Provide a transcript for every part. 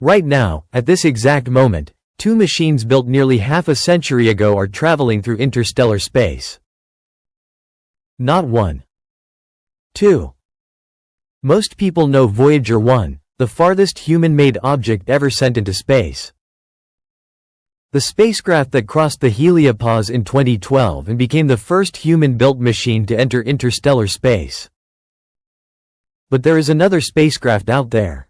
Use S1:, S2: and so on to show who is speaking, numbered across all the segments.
S1: Right now, at this exact moment, two machines built nearly half a century ago are traveling through interstellar space. Not one. Two. Most people know Voyager 1, the farthest human-made object ever sent into space. The spacecraft that crossed the heliopause in 2012 and became the first human-built machine to enter interstellar space. But there is another spacecraft out there.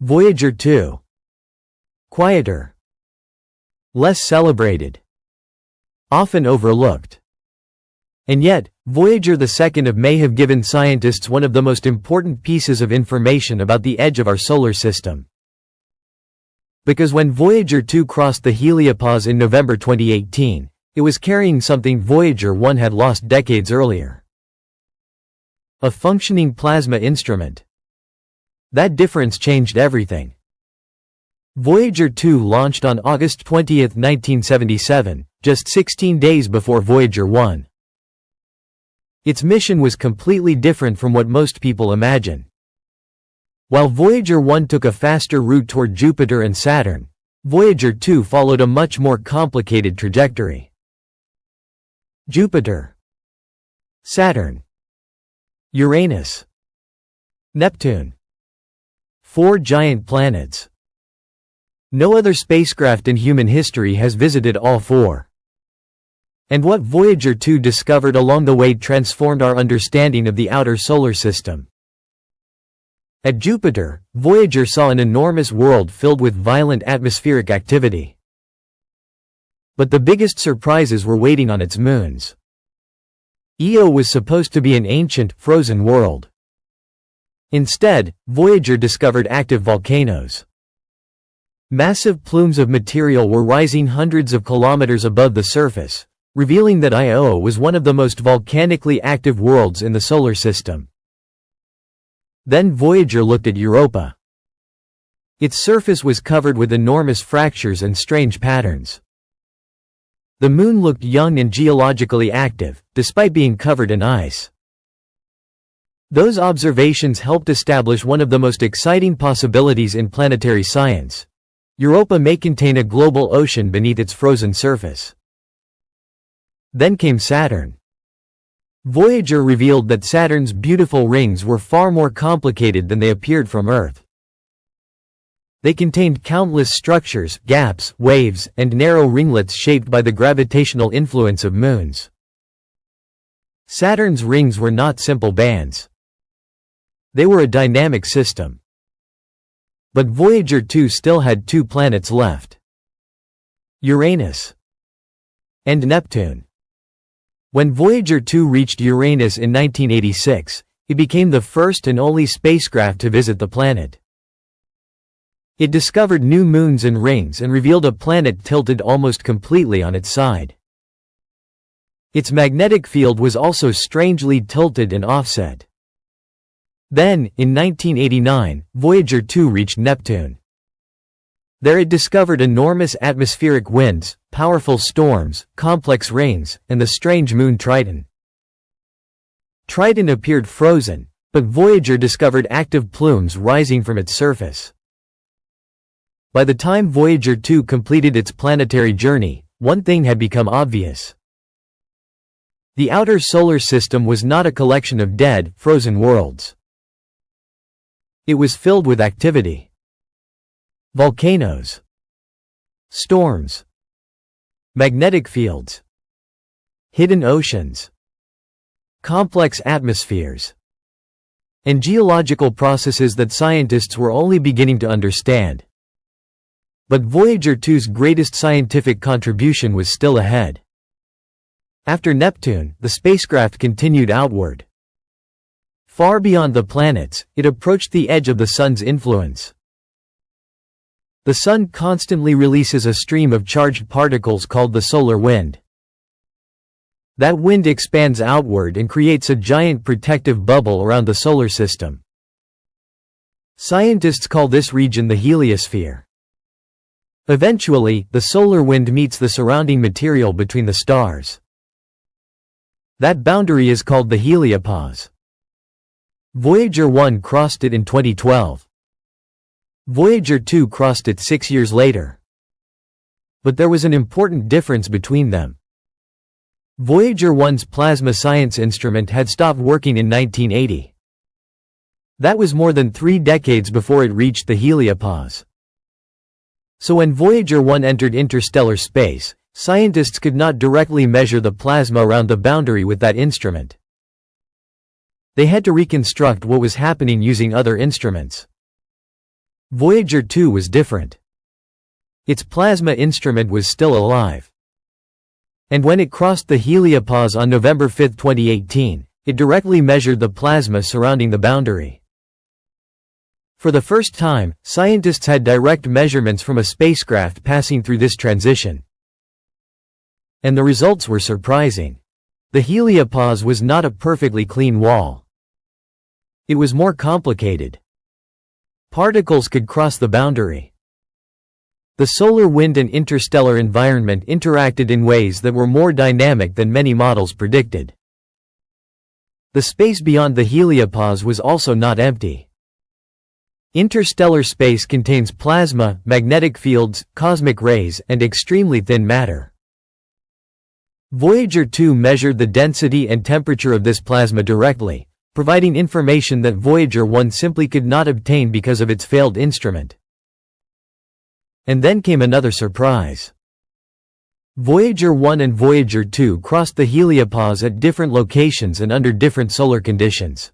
S1: Voyager 2. Quieter. Less celebrated. Often overlooked. And yet, Voyager 2 may have given scientists one of the most important pieces of information about the edge of our solar system. Because when Voyager 2 crossed the heliopause in November 2018, it was carrying something Voyager 1 had lost decades earlier. A functioning plasma instrument. That difference changed everything. Voyager 2 launched on August 20, 1977, just 16 days before Voyager 1. Its mission was completely different from what most people imagine. While Voyager 1 took a faster route toward Jupiter and Saturn, Voyager 2 followed a much more complicated trajectory. Jupiter, Saturn, Uranus, Neptune. 4 giant planets. No other spacecraft in human history has visited all 4. And what Voyager 2 discovered along the way transformed our understanding of the outer solar system. At Jupiter, Voyager saw an enormous world filled with violent atmospheric activity. But the biggest surprises were waiting on its moons. Io was supposed to be an ancient, frozen world. Instead, Voyager discovered active volcanoes. Massive plumes of material were rising hundreds of kilometers above the surface, revealing that Io was one of the most volcanically active worlds in the solar system. Then Voyager looked at Europa. Its surface was covered with enormous fractures and strange patterns. The moon looked young and geologically active, despite being covered in ice. Those observations helped establish one of the most exciting possibilities in planetary science. Europa may contain a global ocean beneath its frozen surface. Then came Saturn. Voyager revealed that Saturn's beautiful rings were far more complicated than they appeared from Earth. They contained countless structures, gaps, waves, and narrow ringlets shaped by the gravitational influence of moons. Saturn's rings were not simple bands. They were a dynamic system. But Voyager 2 still had 2 planets left. Uranus and Neptune. When Voyager 2 reached Uranus in 1986, it became the first and only spacecraft to visit the planet. It discovered new moons and rings and revealed a planet tilted almost completely on its side. Its magnetic field was also strangely tilted and offset. Then, in 1989, Voyager 2 reached Neptune. There it discovered enormous atmospheric winds, powerful storms, complex rains, and the strange moon Triton. Triton appeared frozen, but Voyager discovered active plumes rising from its surface. By the time Voyager 2 completed its planetary journey, one thing had become obvious. The outer solar system was not a collection of dead, frozen worlds. It was filled with activity. Volcanoes, storms, magnetic fields, hidden oceans, complex atmospheres, and geological processes that scientists were only beginning to understand. But Voyager 2's greatest scientific contribution was still ahead. After Neptune, the spacecraft continued outward. Far beyond the planets, it approached the edge of the Sun's influence. The Sun constantly releases a stream of charged particles called the solar wind. That wind expands outward and creates a giant protective bubble around the solar system. Scientists call this region the heliosphere. Eventually, the solar wind meets the surrounding material between the stars. That boundary is called the heliopause. Voyager 1 crossed it in 2012. Voyager 2 crossed it 6 years later. But there was an important difference between them. Voyager 1's plasma science instrument had stopped working in 1980. That was more than 3 decades before it reached the heliopause. So when Voyager 1 entered interstellar space, scientists could not directly measure the plasma around the boundary with that instrument. They had to reconstruct what was happening using other instruments. Voyager 2 was different. Its plasma instrument was still alive. And when it crossed the heliopause on November 5, 2018, it directly measured the plasma surrounding the boundary. For the first time, scientists had direct measurements from a spacecraft passing through this transition. And the results were surprising. The heliopause was not a perfectly clean wall. It was more complicated. Particles could cross the boundary. The solar wind and interstellar environment interacted in ways that were more dynamic than many models predicted. The space beyond the heliopause was also not empty. Interstellar space contains plasma, magnetic fields, cosmic rays, and extremely thin matter. Voyager 2 measured the density and temperature of this plasma directly, providing information that Voyager 1 simply could not obtain because of its failed instrument. And then came another surprise. Voyager 1 and Voyager 2 crossed the heliopause at different locations and under different solar conditions.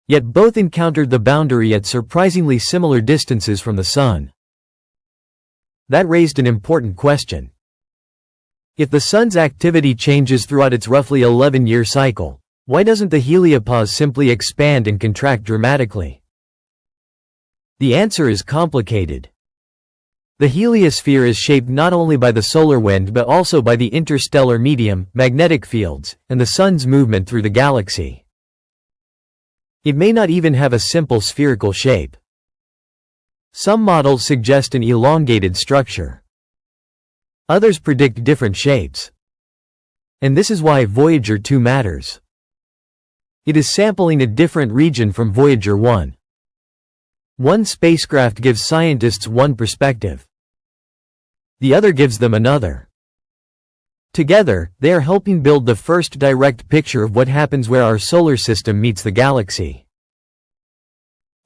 S1: Yet both encountered the boundary at surprisingly similar distances from the Sun. That raised an important question. If the Sun's activity changes throughout its roughly 11-year cycle, why doesn't the heliopause simply expand and contract dramatically? The answer is complicated. The heliosphere is shaped not only by the solar wind but also by the interstellar medium, magnetic fields, and the Sun's movement through the galaxy. It may not even have a simple spherical shape. Some models suggest an elongated structure. Others predict different shapes. And this is why Voyager 2 matters. It is sampling a different region from Voyager 1. One spacecraft gives scientists one perspective. The other gives them another. Together, they are helping build the first direct picture of what happens where our solar system meets the galaxy.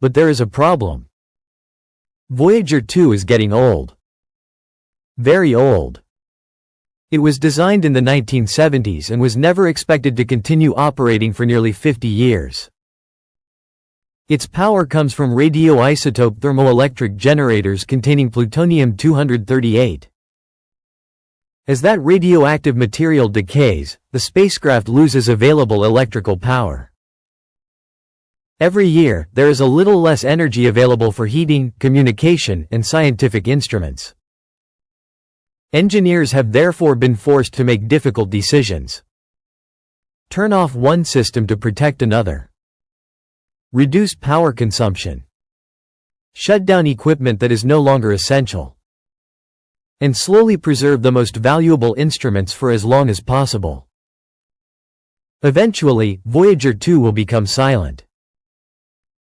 S1: But there is a problem. Voyager 2 is getting old. Very old. It was designed in the 1970s and was never expected to continue operating for nearly 50 years. Its power comes from radioisotope thermoelectric generators containing plutonium-238. As that radioactive material decays, the spacecraft loses available electrical power. Every year, there is a little less energy available for heating, communication, and scientific instruments. Engineers have therefore been forced to make difficult decisions. Turn off one system to protect another. Reduce power consumption. Shut down equipment that is no longer essential. And slowly preserve the most valuable instruments for as long as possible. Eventually, Voyager 2 will become silent.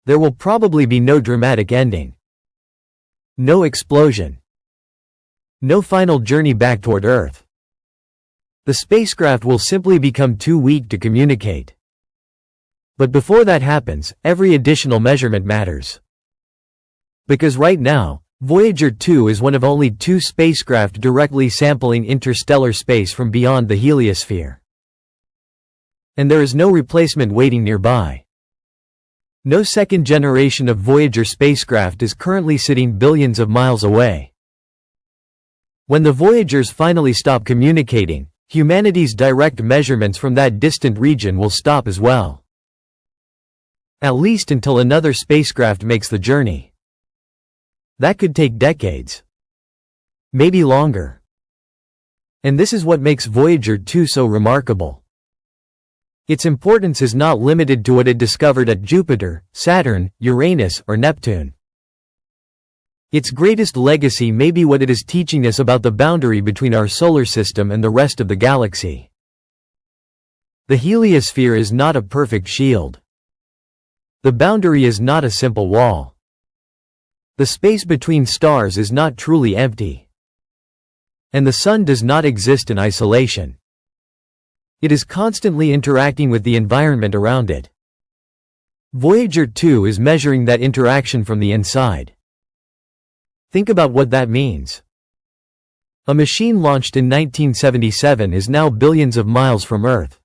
S1: There will probably be no dramatic ending. No explosion. No final journey back toward Earth. The spacecraft will simply become too weak to communicate. But before that happens, every additional measurement matters. Because right now, Voyager 2 is one of only 2 spacecraft directly sampling interstellar space from beyond the heliosphere. And there is no replacement waiting nearby. No second generation of Voyager spacecraft is currently sitting billions of miles away. When the Voyagers finally stop communicating, humanity's direct measurements from that distant region will stop as well. At least until another spacecraft makes the journey. That could take decades. Maybe longer. And this is what makes Voyager 2 so remarkable. Its importance is not limited to what it discovered at Jupiter, Saturn, Uranus, or Neptune. Its greatest legacy may be what it is teaching us about the boundary between our solar system and the rest of the galaxy. The heliosphere is not a perfect shield. The boundary is not a simple wall. The space between stars is not truly empty. And the Sun does not exist in isolation. It is constantly interacting with the environment around it. Voyager 2 is measuring that interaction from the inside. Think about what that means. A machine launched in 1977 is now billions of miles from Earth.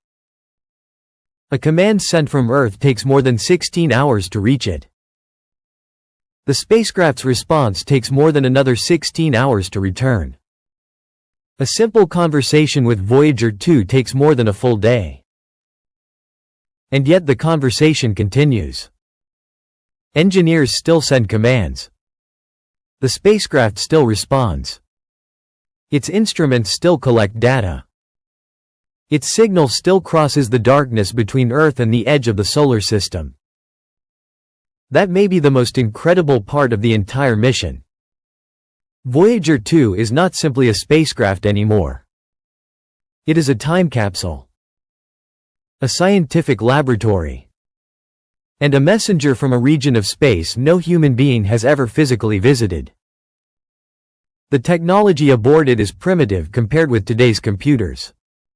S1: A command sent from Earth takes more than 16 hours to reach it. The spacecraft's response takes more than another 16 hours to return. A simple conversation with Voyager 2 takes more than a full day. And yet the conversation continues. Engineers still send commands. The spacecraft still responds. Its instruments still collect data. Its signal still crosses the darkness between Earth and the edge of the solar system. That may be the most incredible part of the entire mission. Voyager 2 is not simply a spacecraft anymore. It is a time capsule, a scientific laboratory, and a messenger from a region of space no human being has ever physically visited. The technology aboard it is primitive compared with today's computers.